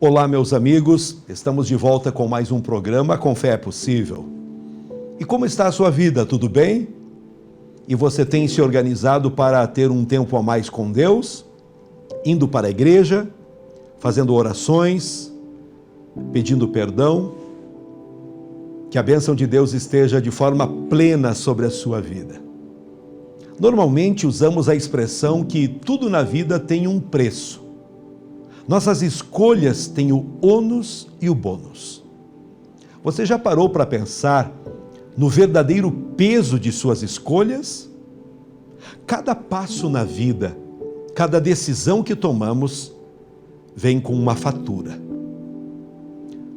Olá, meus amigos, estamos de volta com mais um programa Com Fé é Possível. E como está a sua vida? Tudo bem? E você tem se organizado para ter um tempo a mais com Deus? Indo para a igreja, fazendo orações, pedindo perdão? Que a bênção de Deus esteja de forma plena sobre a sua vida. Normalmente usamos a expressão que tudo na vida tem um preço. Nossas escolhas têm o ônus e o bônus. Você já parou para pensar no verdadeiro peso de suas escolhas? Cada passo na vida, cada decisão que tomamos, vem com uma fatura.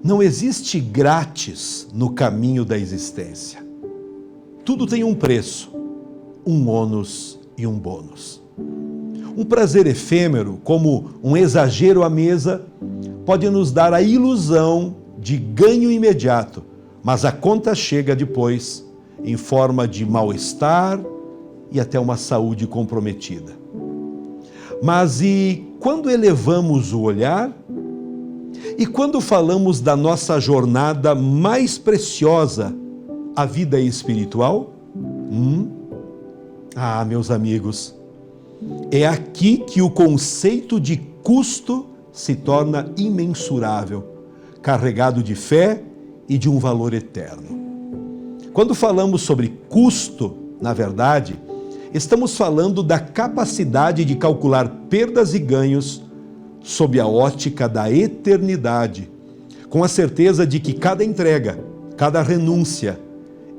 Não existe grátis no caminho da existência. Tudo tem um preço, um ônus e um bônus. Um prazer efêmero, como um exagero à mesa, pode nos dar a ilusão de ganho imediato, mas a conta chega depois, em forma de mal-estar e até uma saúde comprometida. Mas e quando elevamos o olhar? E quando falamos da nossa jornada mais preciosa, a vida espiritual? Meus amigos, é aqui que o conceito de custo se torna imensurável, carregado de fé e de um valor eterno. Quando falamos sobre custo, na verdade, estamos falando da capacidade de calcular perdas e ganhos sob a ótica da eternidade, com a certeza de que cada entrega, cada renúncia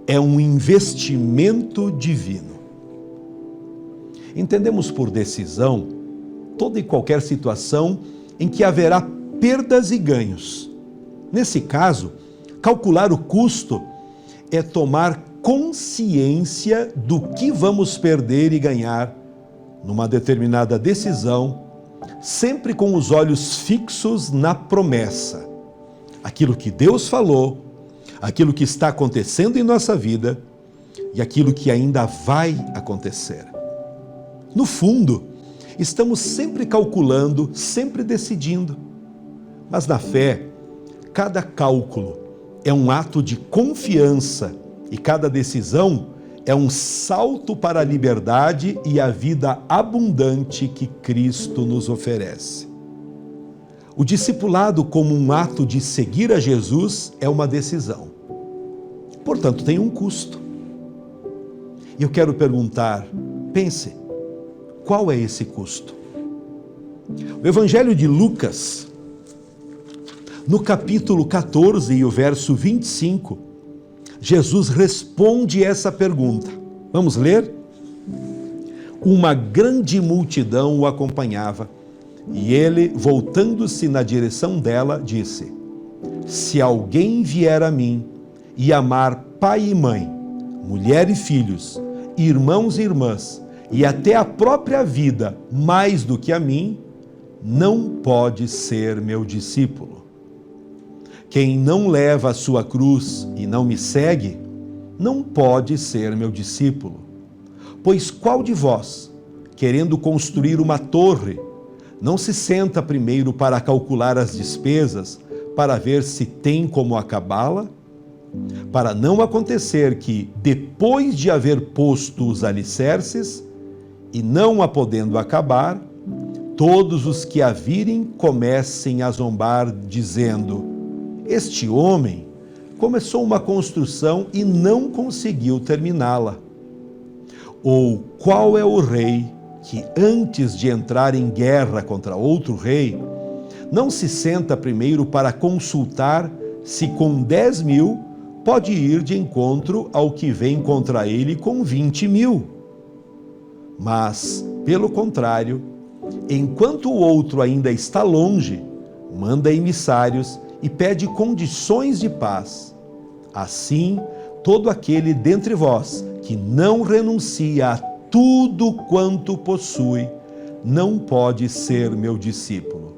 é um investimento divino. Entendemos por decisão toda e qualquer situação em que haverá perdas e ganhos. Nesse caso, calcular o custo é tomar consciência do que vamos perder e ganhar numa determinada decisão, sempre com os olhos fixos na promessa. Aquilo que Deus falou, aquilo que está acontecendo em nossa vida e aquilo que ainda vai acontecer. No fundo, estamos sempre calculando, sempre decidindo. Mas na fé, cada cálculo é um ato de confiança e cada decisão é um salto para a liberdade e a vida abundante que Cristo nos oferece. O discipulado, como um ato de seguir a Jesus, é uma decisão. Portanto, tem um custo. E eu quero perguntar, pense, qual é esse custo? O Evangelho de Lucas, no capítulo 14 e o verso 25, Jesus responde essa pergunta. Vamos ler? Uma grande multidão o acompanhava e ele, voltando-se na direção dela, disse: Se alguém vier a mim e amar pai e mãe, mulher e filhos, irmãos e irmãs, e até a própria vida mais do que a mim, não pode ser meu discípulo. Quem não leva a sua cruz e não me segue, não pode ser meu discípulo. Pois qual de vós, querendo construir uma torre, não se senta primeiro para calcular as despesas, para ver se tem como acabá-la? Para não acontecer que, depois de haver posto os alicerces, e não a podendo acabar, todos os que a virem comecem a zombar, dizendo: Este homem começou uma construção e não conseguiu terminá-la. Ou qual é o rei que, antes de entrar em guerra contra outro rei, não se senta primeiro para consultar se com 10.000 pode ir de encontro ao que vem contra ele com 20.000? Mas, pelo contrário, enquanto o outro ainda está longe, manda emissários e pede condições de paz. Assim, todo aquele dentre vós que não renuncia a tudo quanto possui, não pode ser meu discípulo.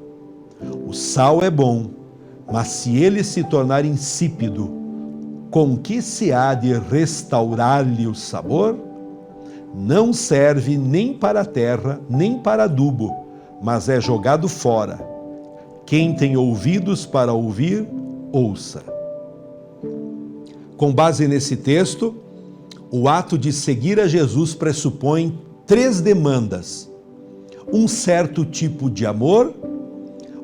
O sal é bom, mas se ele se tornar insípido, com que se há de restaurar-lhe o sabor? Não serve nem para a terra, nem para adubo, mas é jogado fora. Quem tem ouvidos para ouvir, ouça. Com base nesse texto, o ato de seguir a Jesus pressupõe 3 demandas: um certo tipo de amor,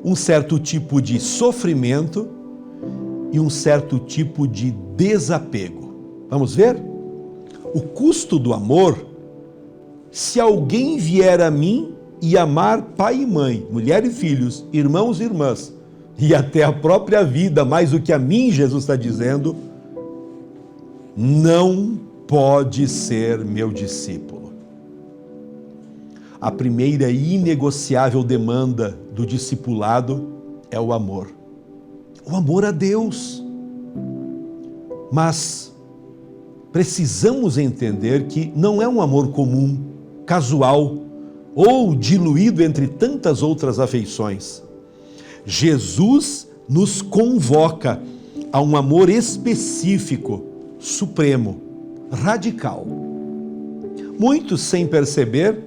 um certo tipo de sofrimento e um certo tipo de desapego. Vamos ver? O custo do amor: se alguém vier a mim e amar pai e mãe, mulher e filhos, irmãos e irmãs, e até a própria vida, mais do que a mim, Jesus está dizendo, não pode ser meu discípulo. A primeira e inegociável demanda do discipulado é o amor. O amor a Deus. Mas precisamos entender que não é um amor comum, casual ou diluído entre tantas outras afeições. Jesus nos convoca a um amor específico, supremo, radical. Muitos, sem perceber,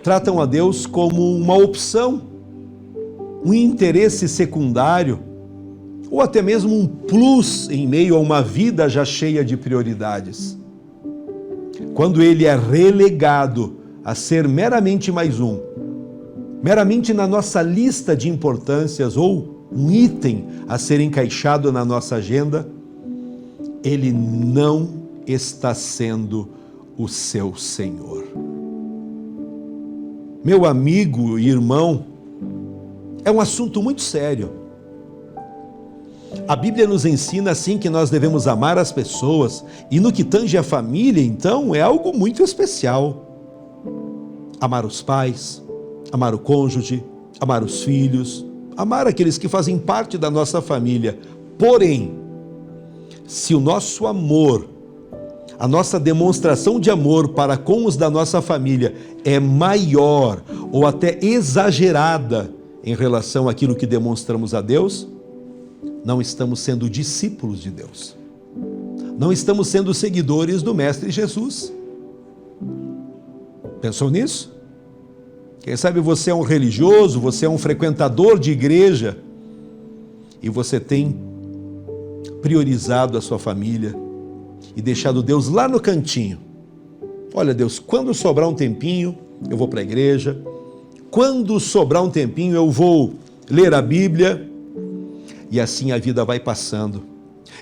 tratam a Deus como uma opção, um interesse secundário, ou até mesmo um plus em meio a uma vida já cheia de prioridades. Quando ele é relegado a ser meramente mais um, meramente na nossa lista de importâncias ou um item a ser encaixado na nossa agenda, ele não está sendo o seu Senhor. Meu amigo e irmão, é um assunto muito sério. A Bíblia nos ensina assim que nós devemos amar as pessoas, e no que tange a família, então, é algo muito especial. Amar os pais, amar o cônjuge, amar os filhos, amar aqueles que fazem parte da nossa família. Porém, se o nosso amor, a nossa demonstração de amor para com os da nossa família é maior ou até exagerada em relação àquilo que demonstramos a Deus, não estamos sendo discípulos de Deus. Não estamos sendo seguidores do Mestre Jesus. Pensou nisso? Quem sabe você é um religioso, você é um frequentador de igreja e você tem priorizado a sua família e deixado Deus lá no cantinho. Olha, Deus, quando sobrar um tempinho, eu vou para a igreja. Quando sobrar um tempinho, eu vou ler a Bíblia. E assim a vida vai passando.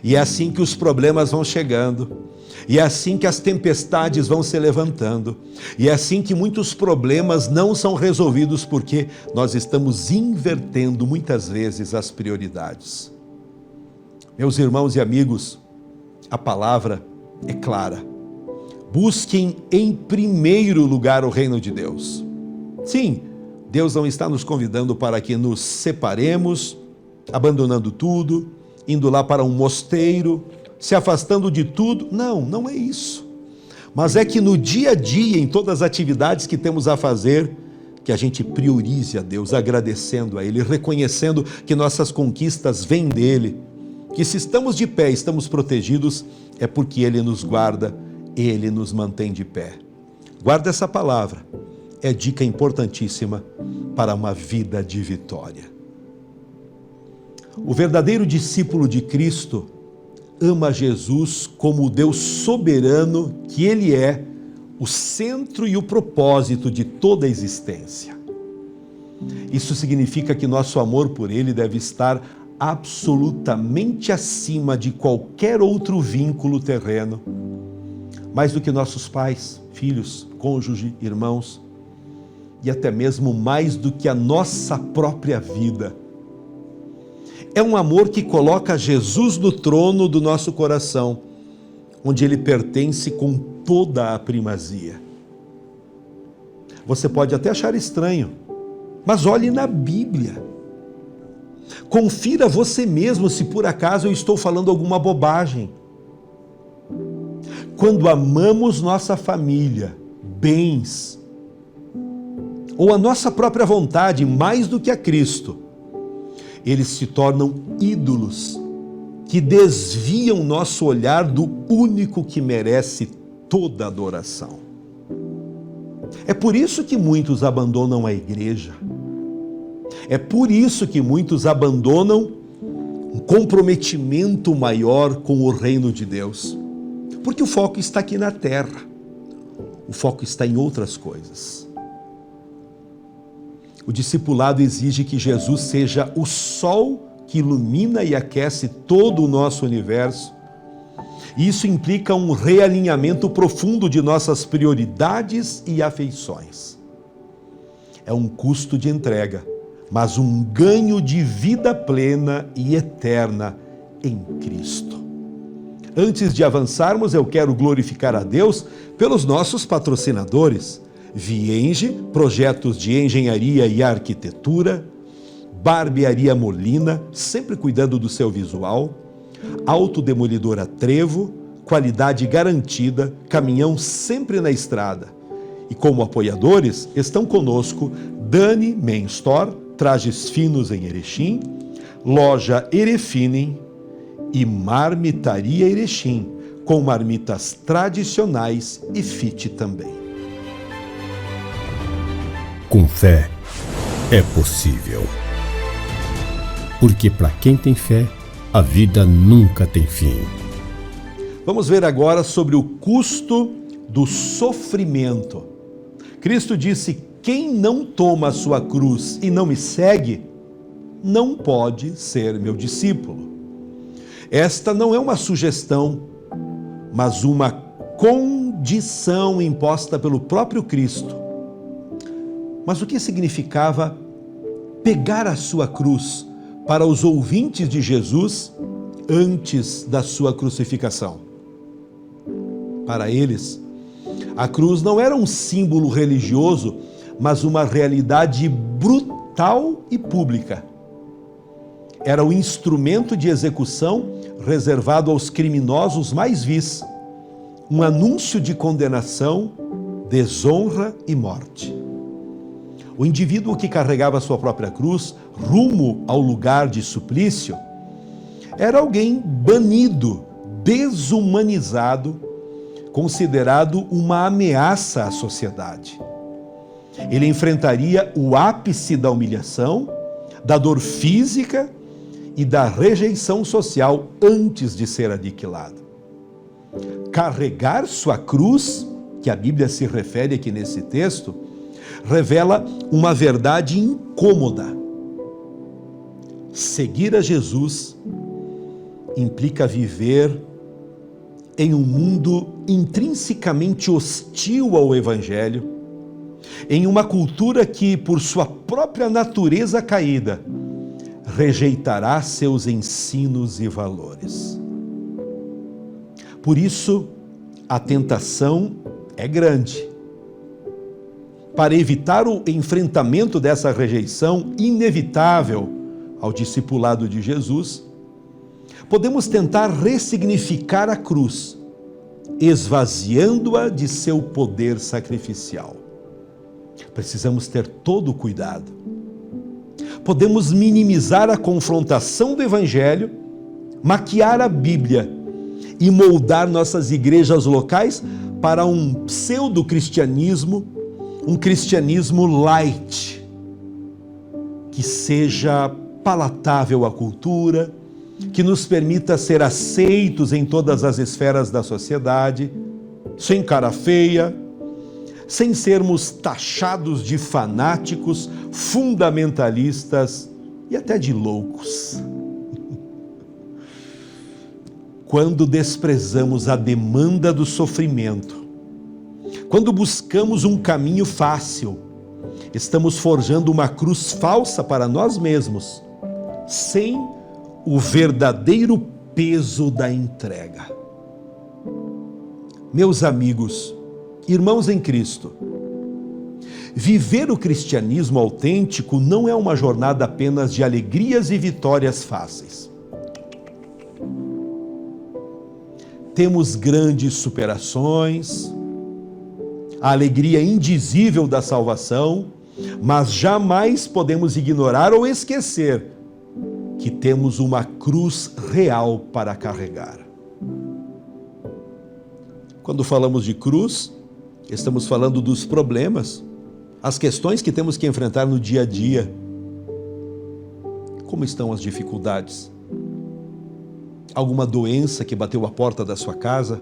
E é assim que os problemas vão chegando. E é assim que as tempestades vão se levantando. E é assim que muitos problemas não são resolvidos porque nós estamos invertendo muitas vezes as prioridades. Meus irmãos e amigos, a palavra é clara. Busquem em primeiro lugar o reino de Deus. Sim, Deus não está nos convidando para que nos separemos, abandonando tudo, indo lá para um mosteiro, se afastando de tudo. Não, não é isso. Mas é que no dia a dia, em todas as atividades que temos a fazer, que a gente priorize a Deus, agradecendo a Ele, reconhecendo que nossas conquistas vêm dEle, que se estamos de pé, estamos protegidos, é porque Ele nos guarda, Ele nos mantém de pé. Guarda essa palavra, é dica importantíssima para uma vida de vitória. O verdadeiro discípulo de Cristo ama Jesus como o Deus soberano que Ele é, o centro e o propósito de toda a existência. Isso significa que nosso amor por Ele deve estar absolutamente acima de qualquer outro vínculo terreno, mais do que nossos pais, filhos, cônjuge, irmãos, e até mesmo mais do que a nossa própria vida. É um amor que coloca Jesus no trono do nosso coração, onde Ele pertence com toda a primazia. Você pode até achar estranho, mas olhe na Bíblia. Confira você mesmo se por acaso eu estou falando alguma bobagem. Quando amamos nossa família, bens, ou a nossa própria vontade mais do que a Cristo, eles se tornam ídolos que desviam nosso olhar do único que merece toda adoração. É por isso que muitos abandonam a igreja. É por isso que muitos abandonam um comprometimento maior com o reino de Deus. Porque o foco está aqui na terra. O foco está em outras coisas. O discipulado exige que Jesus seja o sol que ilumina e aquece todo o nosso universo. E isso implica um realinhamento profundo de nossas prioridades e afeições. É um custo de entrega, mas um ganho de vida plena e eterna em Cristo. Antes de avançarmos, eu quero glorificar a Deus pelos nossos patrocinadores. Vienge, projetos de engenharia e arquitetura. Barbearia Molina, sempre cuidando do seu visual. Autodemolidora Trevo, qualidade garantida, caminhão sempre na estrada. E como apoiadores estão conosco Dani Men Store, trajes finos em Erechim, Loja Erefinem e Marmitaria Erechim, com marmitas tradicionais e fit também. Com fé é possível. Porque para quem tem fé, a vida nunca tem fim. Vamos ver agora sobre o custo do sofrimento. Cristo disse: quem não toma a sua cruz e não me segue, não pode ser meu discípulo. Esta não é uma sugestão, mas uma condição imposta pelo próprio Cristo. Mas o que significava pegar a sua cruz para os ouvintes de Jesus antes da sua crucificação? Para eles, a cruz não era um símbolo religioso, mas uma realidade brutal e pública. Era o instrumento de execução reservado aos criminosos mais vis, um anúncio de condenação, desonra e morte. O indivíduo que carregava sua própria cruz rumo ao lugar de suplício era alguém banido, desumanizado, considerado uma ameaça à sociedade. Ele enfrentaria o ápice da humilhação, da dor física e da rejeição social antes de ser aniquilado. Carregar sua cruz, que a Bíblia se refere aqui nesse texto, revela uma verdade incômoda. Seguir a Jesus implica viver em um mundo intrinsecamente hostil ao Evangelho, em uma cultura que, por sua própria natureza caída, rejeitará seus ensinos e valores. Por isso, a tentação é grande. Para evitar o enfrentamento dessa rejeição inevitável ao discipulado de Jesus, podemos tentar ressignificar a cruz, esvaziando-a de seu poder sacrificial. Precisamos ter todo o cuidado. Podemos minimizar a confrontação do Evangelho, maquiar a Bíblia e moldar nossas igrejas locais para um pseudo-cristianismo, um cristianismo light, que seja palatável à cultura, que nos permita ser aceitos em todas as esferas da sociedade, sem cara feia, sem sermos taxados de fanáticos, fundamentalistas e até de loucos. Quando desprezamos a demanda do sofrimento, quando buscamos um caminho fácil, estamos forjando uma cruz falsa para nós mesmos, sem o verdadeiro peso da entrega. Meus amigos, irmãos em Cristo, viver o cristianismo autêntico não é uma jornada apenas de alegrias e vitórias fáceis. Temos grandes superações, a alegria indizível da salvação, mas jamais podemos ignorar ou esquecer que temos uma cruz real para carregar. Quando falamos de cruz, estamos falando dos problemas, as questões que temos que enfrentar no dia a dia. Como estão as dificuldades? Alguma doença que bateu a porta da sua casa?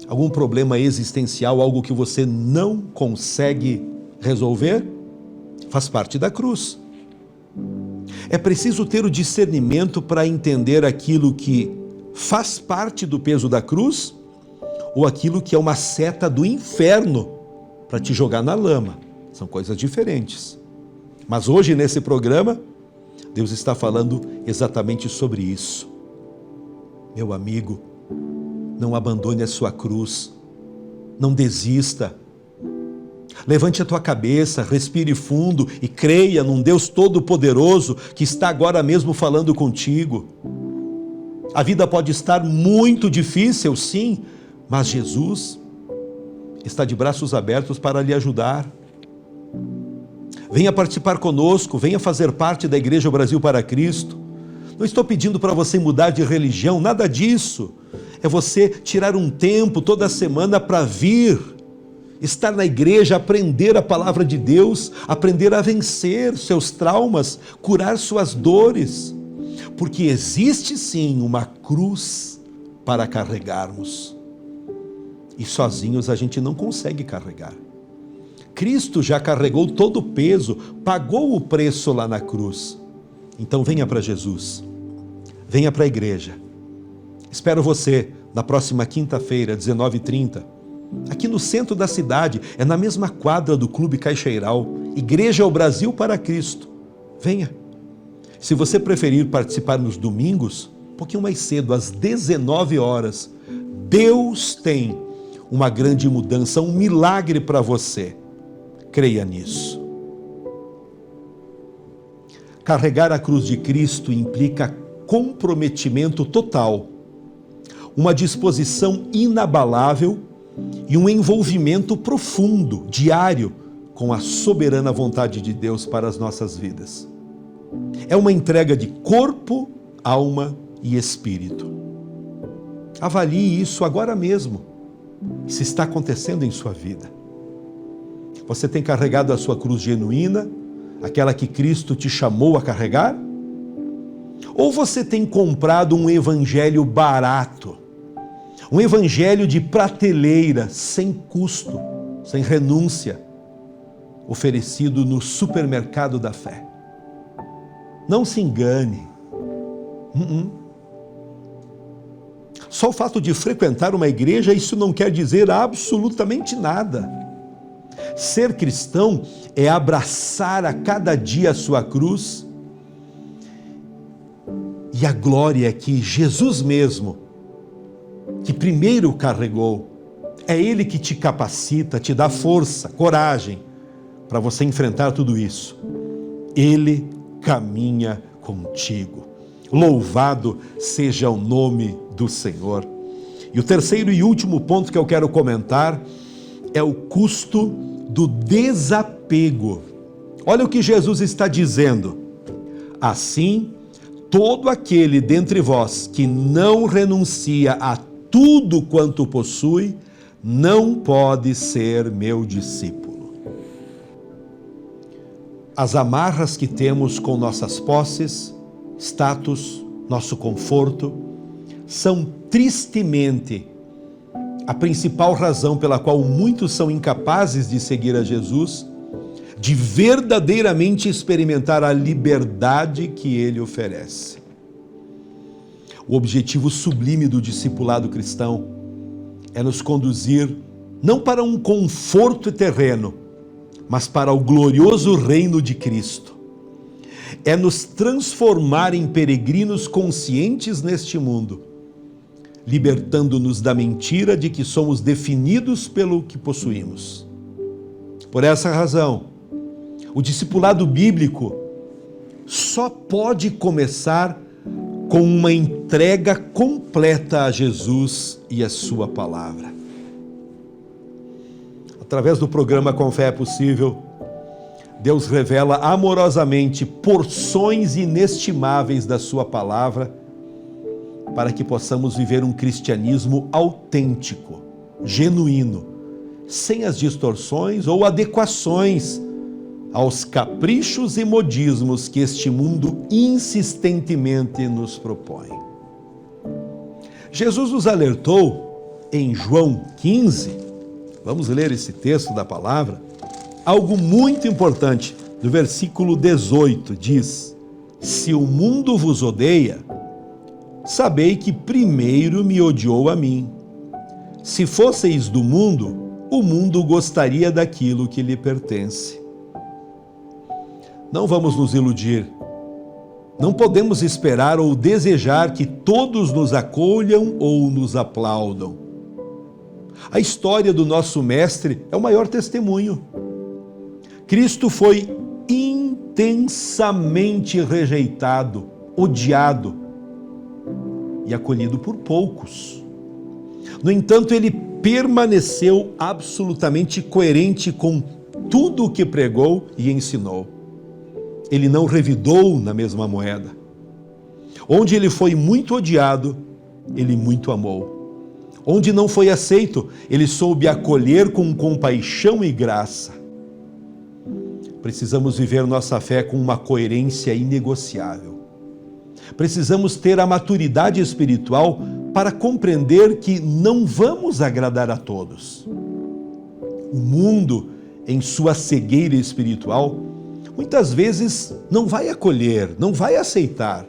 Algum problema existencial, algo que você não consegue resolver? Faz parte da cruz. É preciso ter o discernimento para entender aquilo que faz parte do peso da cruz ou aquilo que é uma seta do inferno para te jogar na lama. São coisas diferentes. Mas hoje, nesse programa, Deus está falando exatamente sobre isso. Meu amigo, não abandone a sua cruz, não desista. Levante a tua cabeça, respire fundo e creia num Deus Todo-Poderoso que está agora mesmo falando contigo. A vida pode estar muito difícil, sim, mas Jesus está de braços abertos para lhe ajudar. Venha participar conosco, venha fazer parte da Igreja Brasil para Cristo. Não estou pedindo para você mudar de religião, nada disso. É você tirar um tempo toda semana para vir, estar na igreja, aprender a palavra de Deus, aprender a vencer seus traumas, curar suas dores. Porque existe sim uma cruz para carregarmos. E sozinhos a gente não consegue carregar. Cristo já carregou todo o peso, pagou o preço lá na cruz. Então venha para Jesus, venha para a igreja. Espero você na próxima quinta-feira, 19h30, aqui no centro da cidade, é na mesma quadra do Clube Caixeiral, Igreja ao Brasil para Cristo. Venha. Se você preferir participar nos domingos, um pouquinho mais cedo, às 19h, Deus tem uma grande mudança, um milagre para você. Creia nisso. Carregar a cruz de Cristo implica comprometimento total, uma disposição inabalável e um envolvimento profundo, diário, com a soberana vontade de Deus para as nossas vidas. É uma entrega de corpo, alma e espírito. Avalie isso agora mesmo, se está acontecendo em sua vida. Você tem carregado a sua cruz genuína, aquela que Cristo te chamou a carregar? Ou você tem comprado um evangelho barato, um evangelho de prateleira, sem custo, sem renúncia, oferecido no supermercado da fé? Não se engane. Só o fato de frequentar uma igreja, isso não quer dizer absolutamente nada. Ser cristão é abraçar a cada dia a sua cruz, e a glória é que Jesus mesmo, que primeiro carregou, é Ele que te capacita, te dá força, coragem para você enfrentar tudo isso. Ele caminha contigo. Louvado seja o nome do Senhor. E o terceiro e último ponto que eu quero comentar é o custo do desapego. Olha o que Jesus está dizendo. Assim, todo aquele dentre vós que não renuncia a tudo quanto possui, não pode ser meu discípulo. As amarras que temos com nossas posses, status, nosso conforto, são tristemente a principal razão pela qual muitos são incapazes de seguir a Jesus, de verdadeiramente experimentar a liberdade que Ele oferece. O objetivo sublime do discipulado cristão é nos conduzir não para um conforto terreno, mas para o glorioso reino de Cristo. É nos transformar em peregrinos conscientes neste mundo, libertando-nos da mentira de que somos definidos pelo que possuímos. Por essa razão, o discipulado bíblico só pode começar com uma entrega completa a Jesus e a sua palavra. Através do programa Com Fé é Possível, Deus revela amorosamente porções inestimáveis da sua palavra para que possamos viver um cristianismo autêntico, genuíno, sem as distorções ou adequações aos caprichos e modismos que este mundo insistentemente nos propõe. Jesus nos alertou em João 15, vamos ler esse texto da palavra, algo muito importante. No versículo 18 diz: se o mundo vos odeia, sabei que primeiro me odiou a mim. Se fosseis do mundo, o mundo gostaria daquilo que lhe pertence. Não vamos nos iludir. Não podemos esperar ou desejar que todos nos acolham ou nos aplaudam. A história do nosso Mestre é o maior testemunho. Cristo foi intensamente rejeitado, odiado e acolhido por poucos. No entanto, ele permaneceu absolutamente coerente com tudo o que pregou e ensinou. Ele não revidou na mesma moeda. Onde ele foi muito odiado, ele muito amou. Onde não foi aceito, ele soube acolher com compaixão e graça. Precisamos viver nossa fé com uma coerência inegociável. Precisamos ter a maturidade espiritual para compreender que não vamos agradar a todos. O mundo, em sua cegueira espiritual, muitas vezes não vai acolher, não vai aceitar.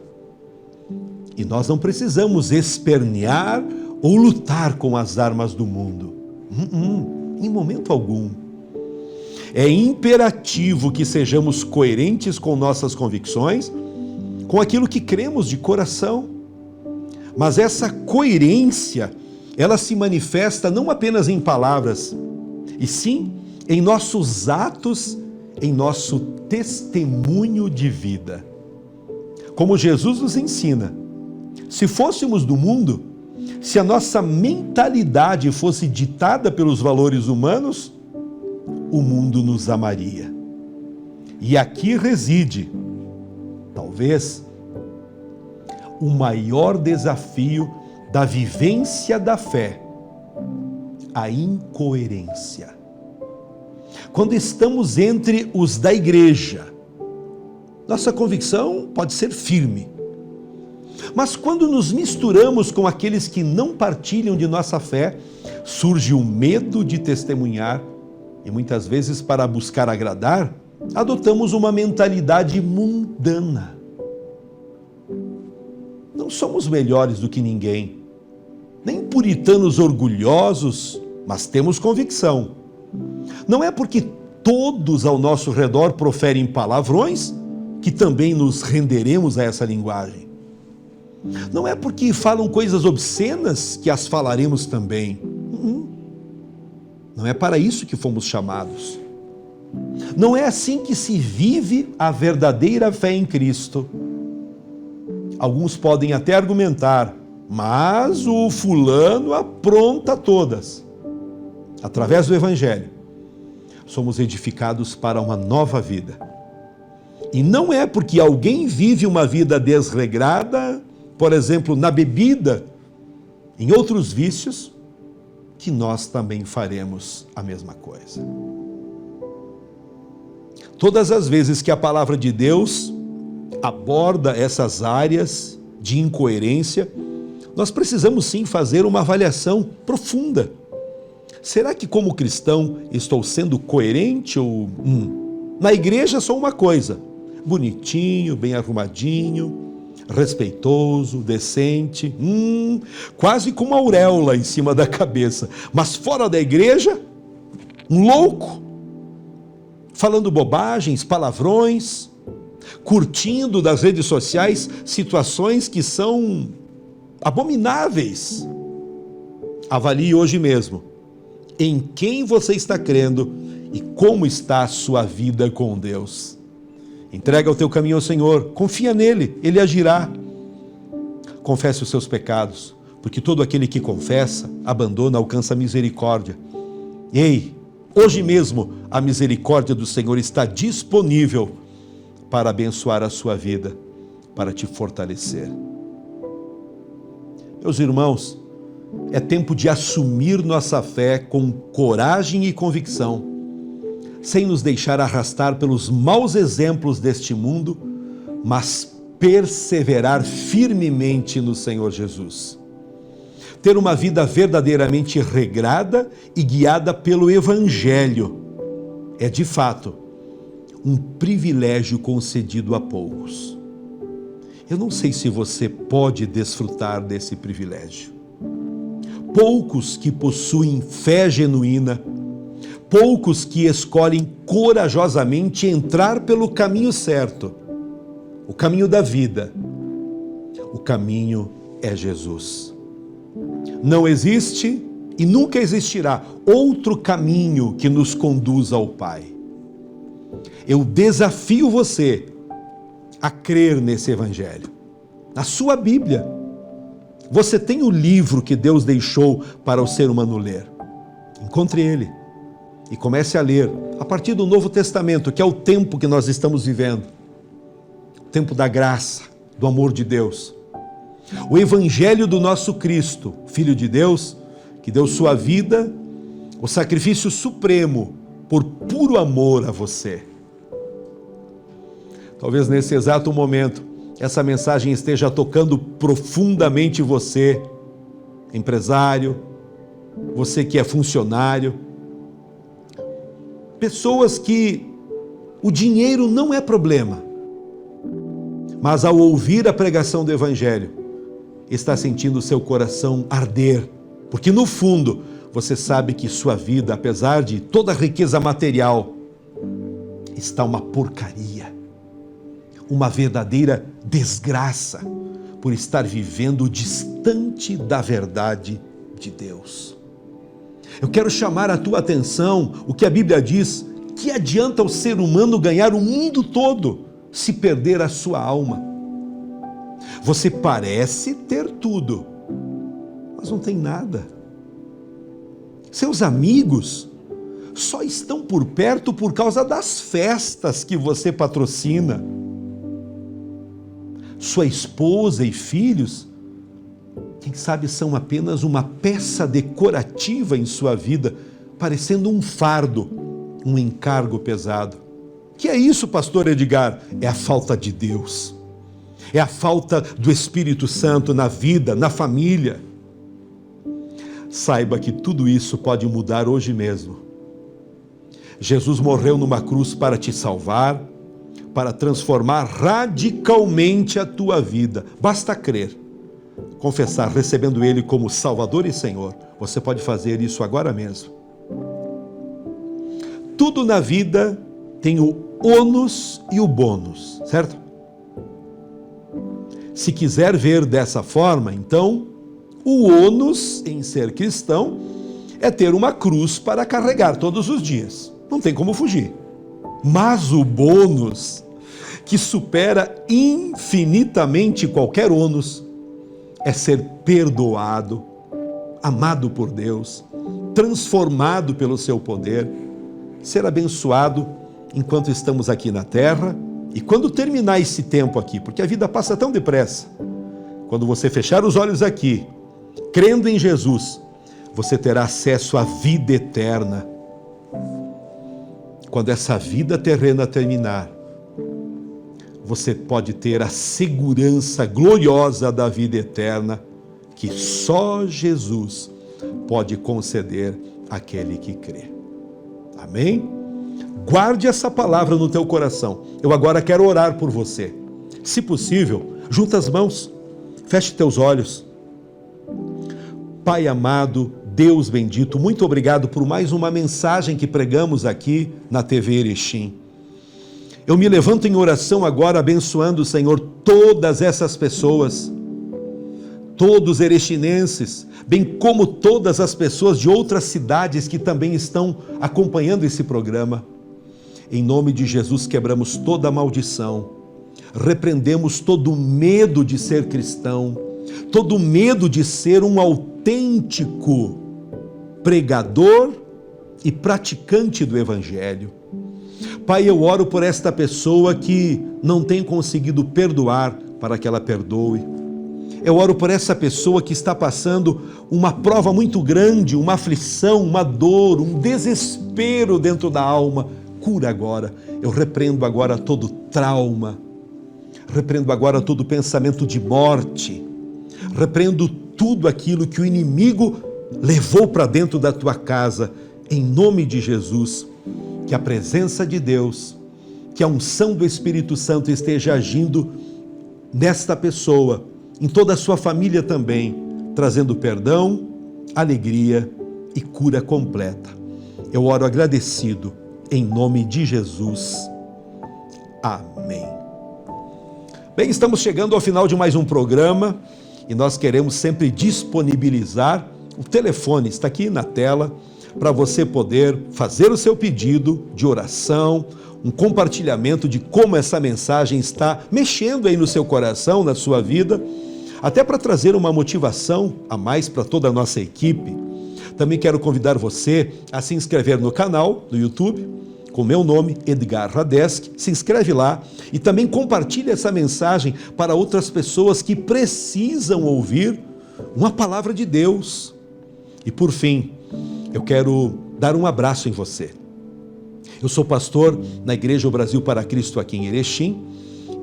E nós não precisamos espernear ou lutar com as armas do mundo. Em momento algum. É imperativo que sejamos coerentes com nossas convicções, com aquilo que cremos de coração. Mas essa coerência, ela se manifesta não apenas em palavras, e sim em nossos atos, em nosso testemunho de vida. Como Jesus nos ensina, se fôssemos do mundo, se a nossa mentalidade fosse ditada pelos valores humanos, o mundo nos amaria. E aqui reside, talvez, o maior desafio da vivência da fé, a incoerência. Quando estamos entre os da igreja, nossa convicção pode ser firme. Mas quando nos misturamos com aqueles que não partilham de nossa fé, surge o medo de testemunhar e muitas vezes, para buscar agradar, adotamos uma mentalidade mundana. Não somos melhores do que ninguém, nem puritanos orgulhosos, mas temos convicção. Não é porque todos ao nosso redor proferem palavrões que também nos renderemos a essa linguagem. Não é porque falam coisas obscenas que as falaremos também. Não é para isso que fomos chamados. Não é assim que se vive a verdadeira fé em Cristo. Alguns podem até argumentar, mas o fulano apronta todas. Através do Evangelho, somos edificados para uma nova vida. E não é porque alguém vive uma vida desregrada, por exemplo, na bebida, em outros vícios, que nós também faremos a mesma coisa. Todas as vezes que a palavra de Deus aborda essas áreas de incoerência, nós precisamos sim fazer uma avaliação profunda. Será que como cristão estou sendo coerente ou... Na igreja sou uma coisa, bonitinho, bem arrumadinho, respeitoso, decente, quase com uma auréola em cima da cabeça. Mas fora da igreja, um louco, falando bobagens, palavrões, curtindo das redes sociais situações que são abomináveis. Avalie hoje mesmo em quem você está crendo e como está a sua vida com Deus. Entrega o teu caminho ao Senhor, confia nele, ele agirá. Confesse os seus pecados, porque todo aquele que confessa, abandona, alcança a misericórdia. Ei, hoje mesmo a misericórdia do Senhor está disponível para abençoar a sua vida, para te fortalecer. Meus irmãos, é tempo de assumir nossa fé com coragem e convicção. sem nos deixar arrastar pelos maus exemplos deste mundo, mas perseverar firmemente no Senhor Jesus. Ter uma vida verdadeiramente regrada e guiada pelo Evangelho é, de fato, um privilégio concedido a poucos. Eu não sei se você pode desfrutar desse privilégio. Poucos que possuem fé genuína, poucos que escolhem corajosamente entrar pelo caminho certo, o caminho da vida. O caminho é Jesus. Não existe e nunca existirá outro caminho que nos conduza ao Pai. Eu desafio você a crer nesse Evangelho. Na sua Bíblia, você tem o livro que Deus deixou para o ser humano ler. Encontre ele e comece a ler a partir do Novo Testamento, que é o tempo que nós estamos vivendo. O tempo da graça, do amor de Deus. O Evangelho do nosso Cristo, Filho de Deus, que deu sua vida, o sacrifício supremo, por puro amor a você. Talvez nesse exato momento, essa mensagem esteja tocando profundamente você, empresário, você que é funcionário, pessoas que o dinheiro não é problema, mas ao ouvir a pregação do Evangelho, está sentindo seu coração arder, porque no fundo você sabe que sua vida, apesar de toda a riqueza material, está uma porcaria, uma verdadeira desgraça por estar vivendo distante da verdade de Deus. Eu quero chamar a tua atenção, o que a Bíblia diz, que adianta o ser humano ganhar o mundo todo se perder a sua alma. Você parece ter tudo, mas não tem nada. Seus amigos só estão por perto por causa das festas que você patrocina. Sua esposa e filhos, quem sabe são apenas uma peça decorativa em sua vida, parecendo um fardo, um encargo pesado. Que é isso, pastor Edgar? É a falta de Deus. É a falta do Espírito Santo na vida, na família. Saiba que tudo isso pode mudar hoje mesmo. Jesus morreu numa cruz para te salvar, para transformar radicalmente a tua vida. Basta crer, confessar, recebendo Ele como Salvador e Senhor. Você pode fazer isso agora mesmo. Tudo na vida tem o ônus e o bônus, certo? Se quiser ver dessa forma, então, o ônus em ser cristão é ter uma cruz para carregar todos os dias. Não tem como fugir. Mas o bônus, que supera infinitamente qualquer ônus, é ser perdoado, amado por Deus, transformado pelo seu poder, ser abençoado enquanto estamos aqui na terra e quando terminar esse tempo aqui, porque a vida passa tão depressa. Quando você fechar os olhos aqui, crendo em Jesus, você terá acesso à vida eterna. Quando essa vida terrena terminar, você pode ter a segurança gloriosa da vida eterna que só Jesus pode conceder àquele que crê. Amém? Guarde essa palavra no teu coração. Eu agora quero orar por você. Se possível, junta as mãos, feche teus olhos. Pai amado, Deus bendito, muito obrigado por mais uma mensagem que pregamos aqui na TV Erechim. Eu me levanto em oração agora, abençoando, Senhor, todas essas pessoas, todos erechinenses, bem como todas as pessoas de outras cidades que também estão acompanhando esse programa. Em nome de Jesus, quebramos toda a maldição, repreendemos todo o medo de ser cristão, todo o medo de ser um autêntico pregador e praticante do Evangelho. Pai, eu oro por esta pessoa que não tem conseguido perdoar, para que ela perdoe. Eu oro por essa pessoa que está passando uma prova muito grande, uma aflição, uma dor, um desespero dentro da alma, cura agora. Eu repreendo agora todo trauma, repreendo agora todo pensamento de morte, repreendo tudo aquilo que o inimigo levou para dentro da tua casa, em nome de Jesus. Que a presença de Deus, que a unção do Espírito Santo esteja agindo nesta pessoa, em toda a sua família também, trazendo perdão, alegria e cura completa. Eu oro agradecido, em nome de Jesus. Amém. Bem, estamos chegando ao final de mais um programa e nós queremos sempre disponibilizar o telefone, está aqui na tela, para você poder fazer o seu pedido de oração, um compartilhamento de como essa mensagem está mexendo aí no seu coração, na sua vida, até para trazer uma motivação a mais para toda a nossa equipe. Também quero convidar você a se inscrever no canal, no YouTube, com meu nome, Edgar Radeski. Se inscreve lá e também compartilhe essa mensagem para outras pessoas que precisam ouvir uma palavra de Deus. E por fim, eu quero dar um abraço em você. Eu sou pastor na Igreja Brasil para Cristo aqui em Erechim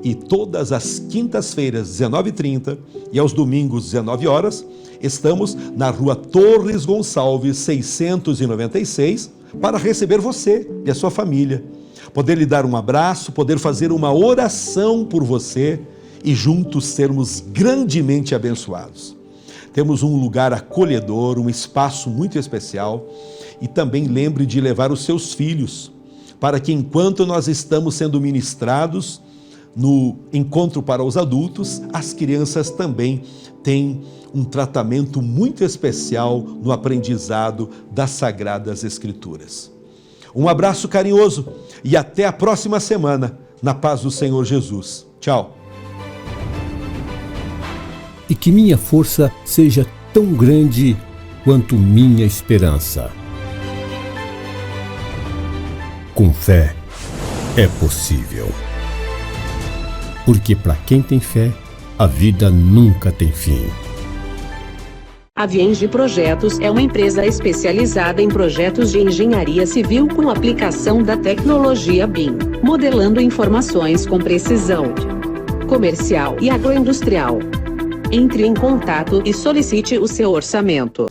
e todas as quintas-feiras, 19h30 e aos domingos, 19 horas, estamos na rua Torres Gonçalves, 696, para receber você e a sua família, poder lhe dar um abraço, poder fazer uma oração por você e juntos sermos grandemente abençoados. Temos um lugar acolhedor, um espaço muito especial e também lembre de levar os seus filhos, para que enquanto nós estamos sendo ministrados no encontro para os adultos, as crianças também têm um tratamento muito especial no aprendizado das Sagradas Escrituras. Um abraço carinhoso e até a próxima semana, na paz do Senhor Jesus. Tchau. E que minha força seja tão grande quanto minha esperança. Com fé é possível. Porque para quem tem fé, a vida nunca tem fim. A Vienge Projetos é uma empresa especializada em projetos de engenharia civil com aplicação da tecnologia BIM, modelando informações com precisão. Comercial e agroindustrial. Entre em contato e solicite o seu orçamento.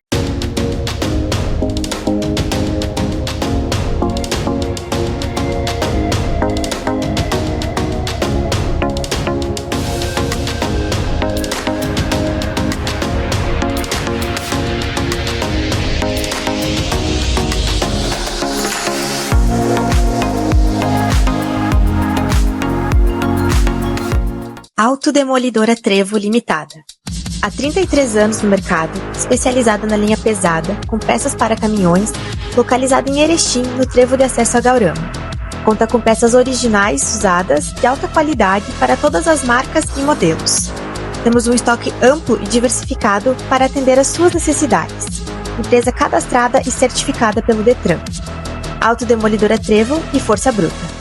Autodemolidora Trevo Limitada. Há 33 anos no mercado, especializada na linha pesada, com peças para caminhões, localizada em Erechim, no trevo de acesso a Gaurama. Conta com peças originais, usadas, de alta qualidade para todas as marcas e modelos. Temos um estoque amplo e diversificado para atender às suas necessidades. Empresa cadastrada e certificada pelo Detran. Autodemolidora Trevo e Força Bruta.